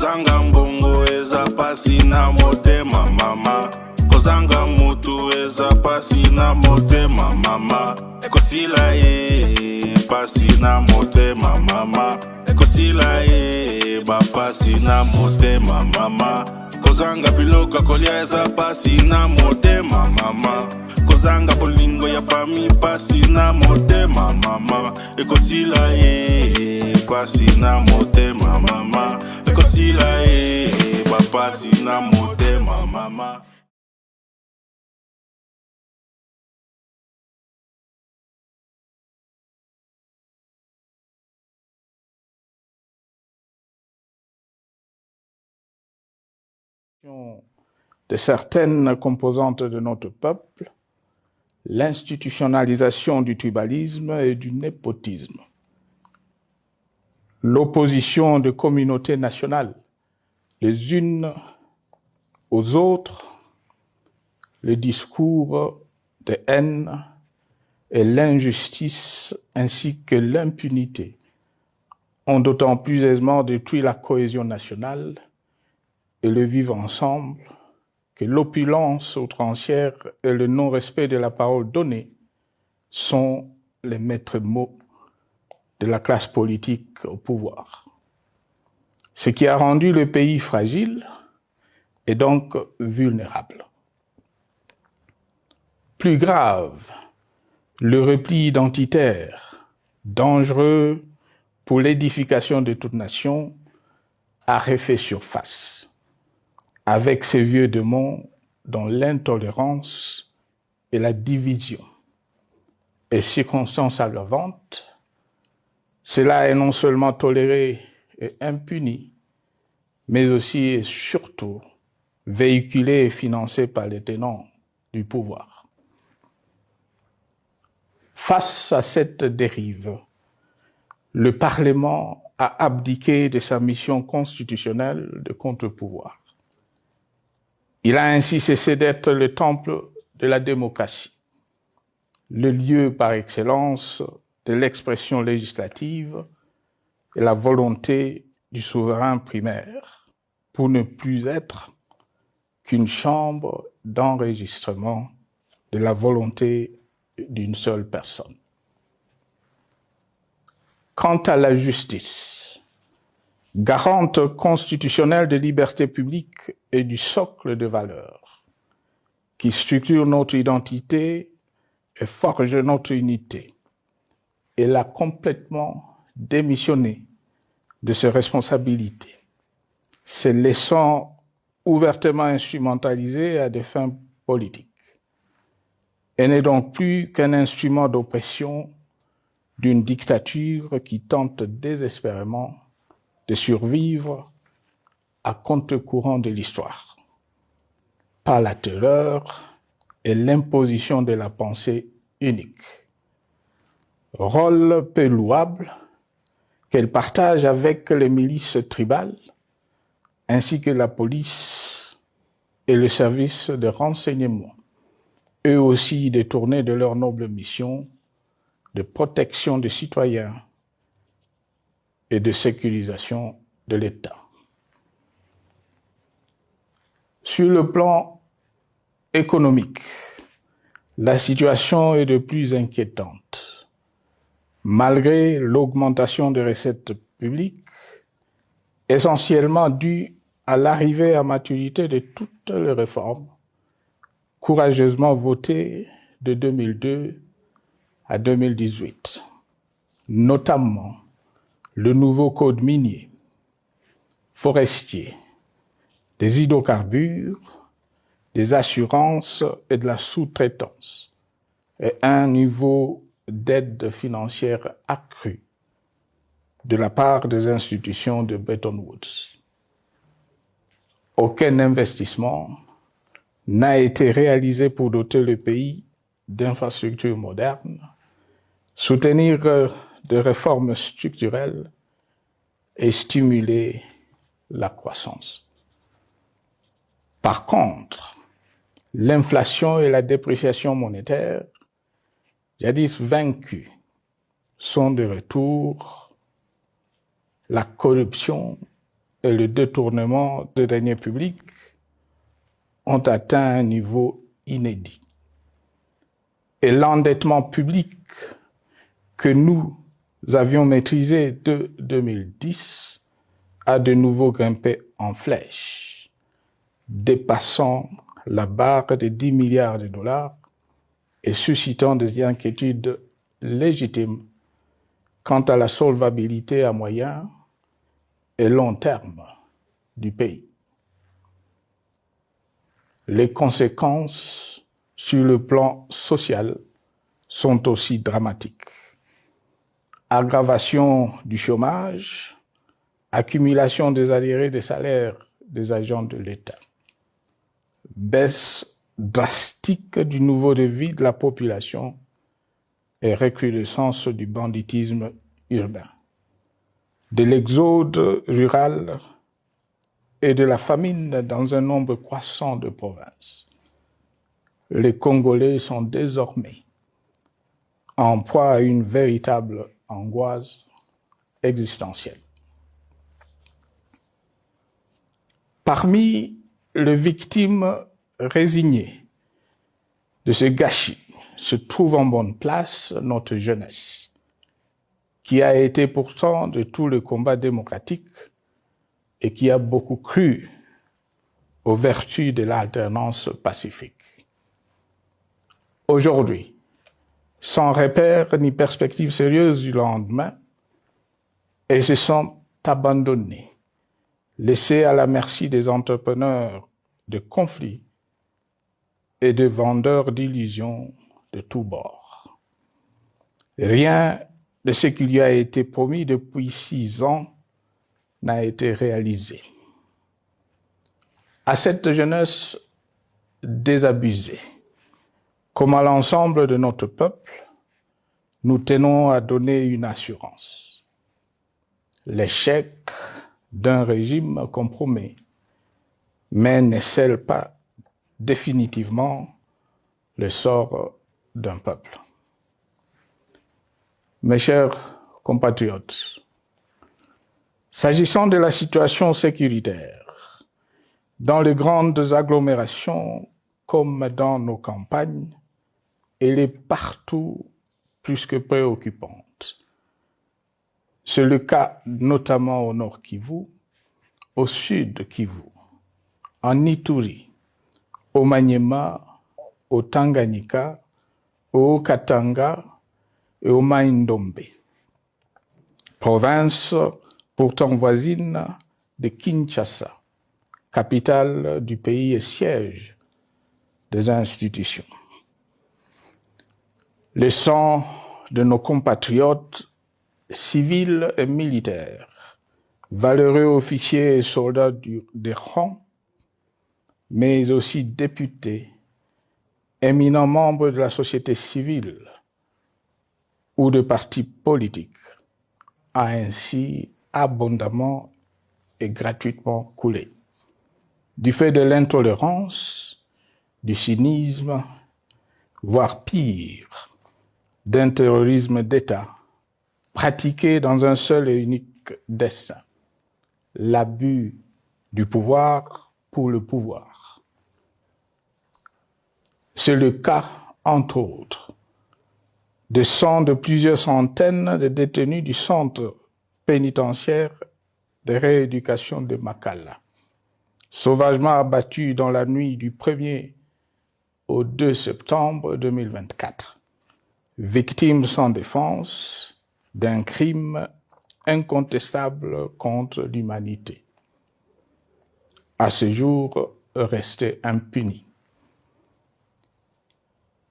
Kozanga mbongo eza pasi na motema mama. Kozanga mutu eza pasi na motema mama. Ekosila pasi na motema mama. Ekosila ba pasi na motema mama. Kozanga biloka kolia eza pasi na motema mama. Kozanga bolingo ya fami pasi na motema mama. Ekosila pasi na motema mama. Ekosila ba pasi na motema mama. De certaines composantes de notre peuple, l'institutionnalisation du tribalisme et du népotisme, l'opposition de communautés nationales les unes aux autres, le discours de haine et l'injustice ainsi que l'impunité ont d'autant plus aisément détruit la cohésion nationale et le vivre ensemble que l'opulence outrancière et le non-respect de la parole donnée sont les maîtres mots de la classe politique au pouvoir. Ce qui a rendu le pays fragile et donc vulnérable. Plus grave, le repli identitaire, dangereux pour l'édification de toute nation, a refait surface avec ces vieux démons dont l'intolérance et la division est circonstance aggravante. Cela est non seulement toléré et impuni, mais aussi et surtout véhiculé et financé par les tenants du pouvoir. Face à cette dérive, le Parlement a abdiqué de sa mission constitutionnelle de contre-pouvoir. Il a ainsi cessé d'être le temple de la démocratie, le lieu par excellence de l'expression législative et la volonté du souverain primaire, pour ne plus être qu'une chambre d'enregistrement de la volonté d'une seule personne. Quant à la justice, garante constitutionnelle de liberté publique et du socle de valeurs, qui structure notre identité et forge notre unité, elle a complètement démissionné de ses responsabilités, se laissant ouvertement instrumentalisée à des fins politiques. Elle n'est donc plus qu'un instrument d'oppression d'une dictature qui tente désespérément de survivre à contre-courant de l'histoire, par la terreur et l'imposition de la pensée unique. Rôle peu louable qu'elle partage avec les milices tribales, ainsi que la police et le service de renseignement, eux aussi détournés de leur noble mission de protection des citoyens et de sécurisation de l'État. Sur le plan économique, la situation est de plus inquiétante. Malgré l'augmentation des recettes publiques, essentiellement due à l'arrivée à maturité de toutes les réformes courageusement votées de 2002 à 2018, notamment le nouveau code minier, forestier, des hydrocarbures, des assurances et de la sous-traitance, et un niveau d'aide financière accrue de la part des institutions de Bretton Woods. Aucun investissement n'a été réalisé pour doter le pays d'infrastructures modernes, soutenir de réformes structurelles et stimuler la croissance. Par contre, l'inflation et la dépréciation monétaire, jadis vaincues, sont de retour. La corruption et le détournement de deniers publics ont atteint un niveau inédit. Et l'endettement public que nous avions maîtrisé de 2010 a de nouveau grimpé en flèche, dépassant la barre de 10 milliards de dollars et suscitant des inquiétudes légitimes quant à la solvabilité à moyen et long terme du pays. Les conséquences sur le plan social sont aussi dramatiques. Aggravation du chômage, accumulation des arriérés des salaires des agents de l'État, baisse drastique du niveau de vie de la population et recrudescence du banditisme urbain, de l'exode rural et de la famine dans un nombre croissant de provinces. Les Congolais sont désormais en proie à une véritable angoisse existentielle. Parmi les victimes résignées de ce gâchis se trouve en bonne place notre jeunesse, qui a été pourtant de tout le combat démocratique et qui a beaucoup cru aux vertus de l'alternance pacifique. Aujourd'hui, sans repère ni perspective sérieuse du lendemain, ils se sont abandonnés, laissés à la merci des entrepreneurs de conflits et de vendeurs d'illusions de tous bords. Rien de ce qui lui a été promis depuis 6 ans n'a été réalisé. À cette jeunesse désabusée, comme à l'ensemble de notre peuple, nous tenons à donner une assurance. L'échec d'un régime compromet, mais ne scelle pas définitivement le sort d'un peuple. Mes chers compatriotes, s'agissant de la situation sécuritaire, dans les grandes agglomérations comme dans nos campagnes, elle est partout plus que préoccupante. C'est le cas notamment au nord Kivu, au sud Kivu, en Ituri, au Maniema, au Tanganyika, au Katanga et au Mai-Ndombe, province pourtant voisine de Kinshasa, capitale du pays et siège des institutions. Le sang de nos compatriotes civils et militaires, valeureux officiers et soldats des rangs, mais aussi députés, éminents membres de la société civile ou de partis politiques, a ainsi abondamment et gratuitement coulé. Du fait de l'intolérance, du cynisme, voire pire, d'un terrorisme d'État pratiqué dans un seul et unique dessein, l'abus du pouvoir pour le pouvoir. C'est le cas, entre autres, de sang de plusieurs centaines de détenus du centre pénitentiaire de rééducation de Makala, sauvagement abattus dans la nuit du 1er au 2 septembre 2024, victimes sans défense d'un crime incontestable contre l'humanité, à ce jour resté impuni.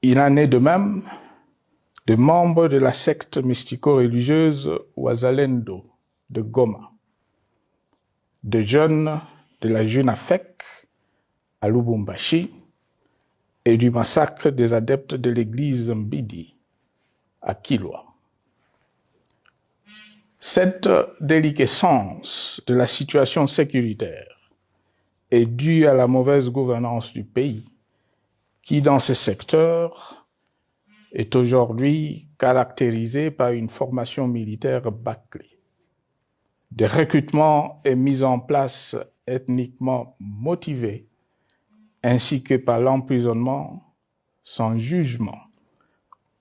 Il en est de même de membres de la secte mystico-religieuse Wazalendo de Goma, de jeunes de la JUNAFEC à Lubumbashi et du massacre des adeptes de l'église Mbidi à Kilwa. Cette déliquescence de la situation sécuritaire est due à la mauvaise gouvernance du pays qui, dans ce secteur, est aujourd'hui caractérisé par une formation militaire bâclée, des recrutements et mises en place ethniquement motivés, ainsi que par l'emprisonnement sans jugement,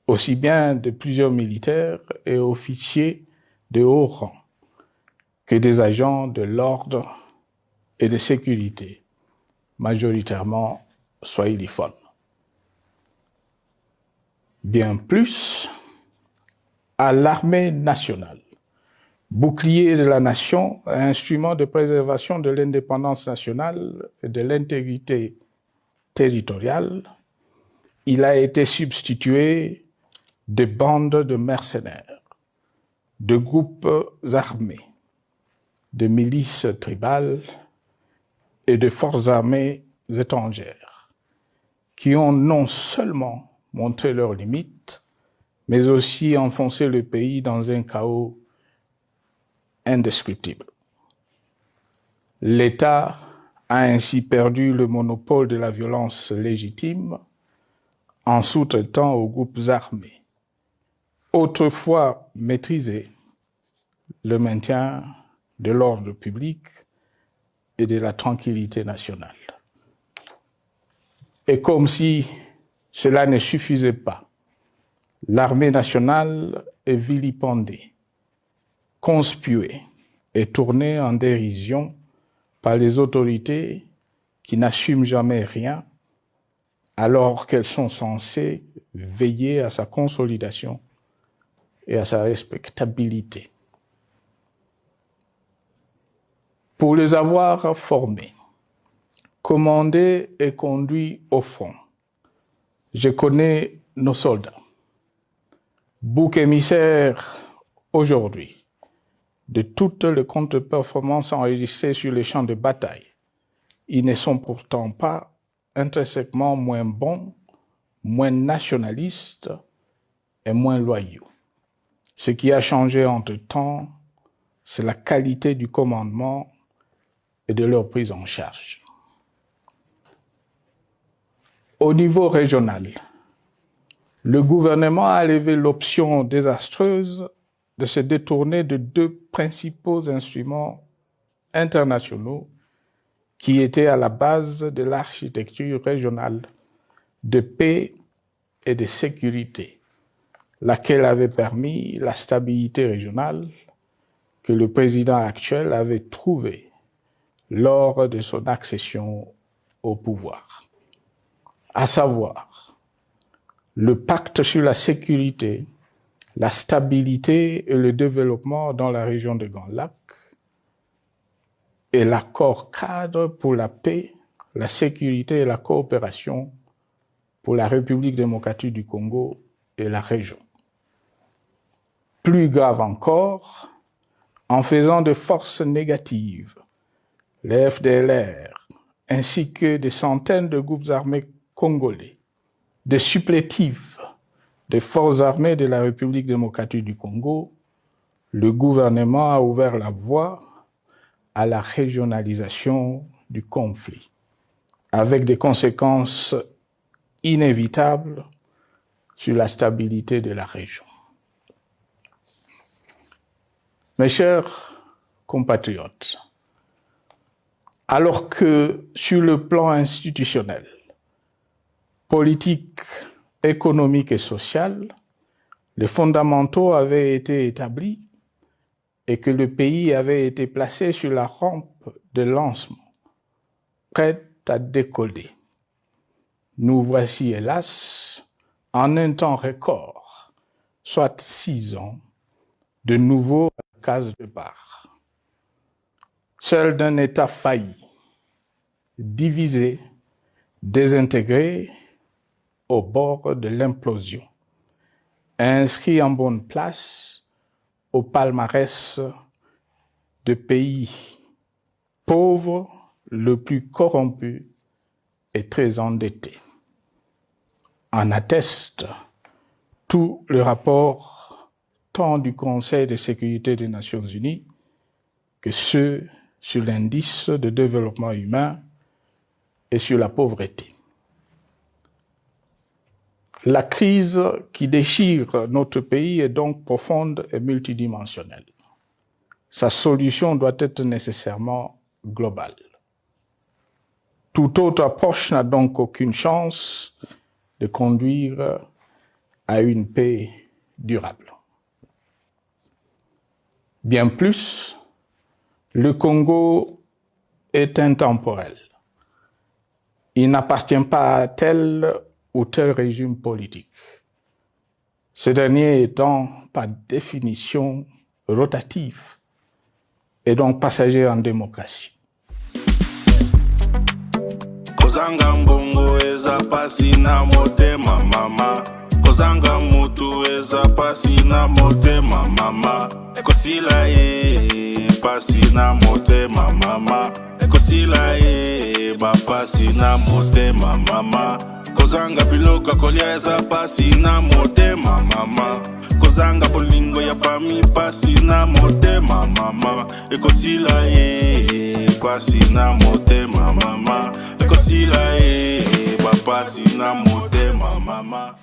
aussi bien de plusieurs militaires et officiers de haut rang que des agents de l'ordre et de sécurité, majoritairement swahiliphones. Bien plus, à l'armée nationale, bouclier de la nation, instrument de préservation de l'indépendance nationale et de l'intégrité territoriale, il a été substitué de bandes de mercenaires, de groupes armés, de milices tribales et de forces armées étrangères qui ont non seulement montré leurs limites, mais aussi enfoncé le pays dans un chaos indescriptible. L'État a ainsi perdu le monopole de la violence légitime en sous-traitant aux groupes armés, autrefois maîtrisés, le maintien de l'ordre public et de la tranquillité nationale. Et comme si cela ne suffisait pas, l'armée nationale est vilipendée, conspuée et tournée en dérision par les autorités qui n'assument jamais rien alors qu'elles sont censées veiller à sa consolidation et à sa respectabilité. Pour les avoir formés, commandés et conduits au front, je connais nos soldats, boucs émissaires aujourd'hui de toutes les contre-performances enregistrées sur les champs de bataille. Ils ne sont pourtant pas intrinsèquement moins bons, moins nationalistes et moins loyaux. Ce qui a changé entre-temps, c'est la qualité du commandement et de leur prise en charge. Au niveau régional, le gouvernement a levé l'option désastreuse de se détourner de deux principaux instruments internationaux qui étaient à la base de l'architecture régionale de paix et de sécurité, laquelle avait permis la stabilité régionale que le président actuel avait trouvée lors de son accession au pouvoir, à savoir le pacte sur la sécurité, la stabilité et le développement dans la région de Grand Lac et l'accord cadre pour la paix, la sécurité et la coopération pour la République démocratique du Congo et la région. Plus grave encore, en faisant de forces négatives, les FDLR, ainsi que des centaines de groupes armés congolais, des supplétifs des forces armées de la République démocratique du Congo, le gouvernement a ouvert la voie à la régionalisation du conflit, avec des conséquences inévitables sur la stabilité de la région. Mes chers compatriotes, alors que sur le plan institutionnel, politique, économique et social, les fondamentaux avaient été établis et que le pays avait été placé sur la rampe de lancement, prêt à décoller. Nous voici, hélas, en un temps record, soit 6 ans, de nouveau à la case de départ. Seul d'un État failli, divisé, désintégré, au bord de l'implosion, inscrit en bonne place au palmarès de pays pauvres, le plus corrompu et très endetté. En atteste tout le rapport tant du Conseil de sécurité des Nations Unies que ceux sur l'indice de développement humain et sur la pauvreté. La crise qui déchire notre pays est donc profonde et multidimensionnelle. sa solution doit être nécessairement globale. Toute autre approche n'a donc aucune chance de conduire à une paix durable. Bien plus, le Congo est intemporel. Il n'appartient pas à tel ou tel régime politique. Ce dernier étant, par définition, rotatif et donc passager en démocratie. Kozanga mbongo eza pasi na motema mama. Kozanga mutu eza pasi na motema mama. Ekosila pasi na motema mama. Ekosila ba pasi na motema mama. Kozanga biloka kolia eza pasi na motema mama. Kozanga bolingo ya fami pasi na motema mama. Ekosila pasi na motema mama. Ekosila ba pasi na motema mama.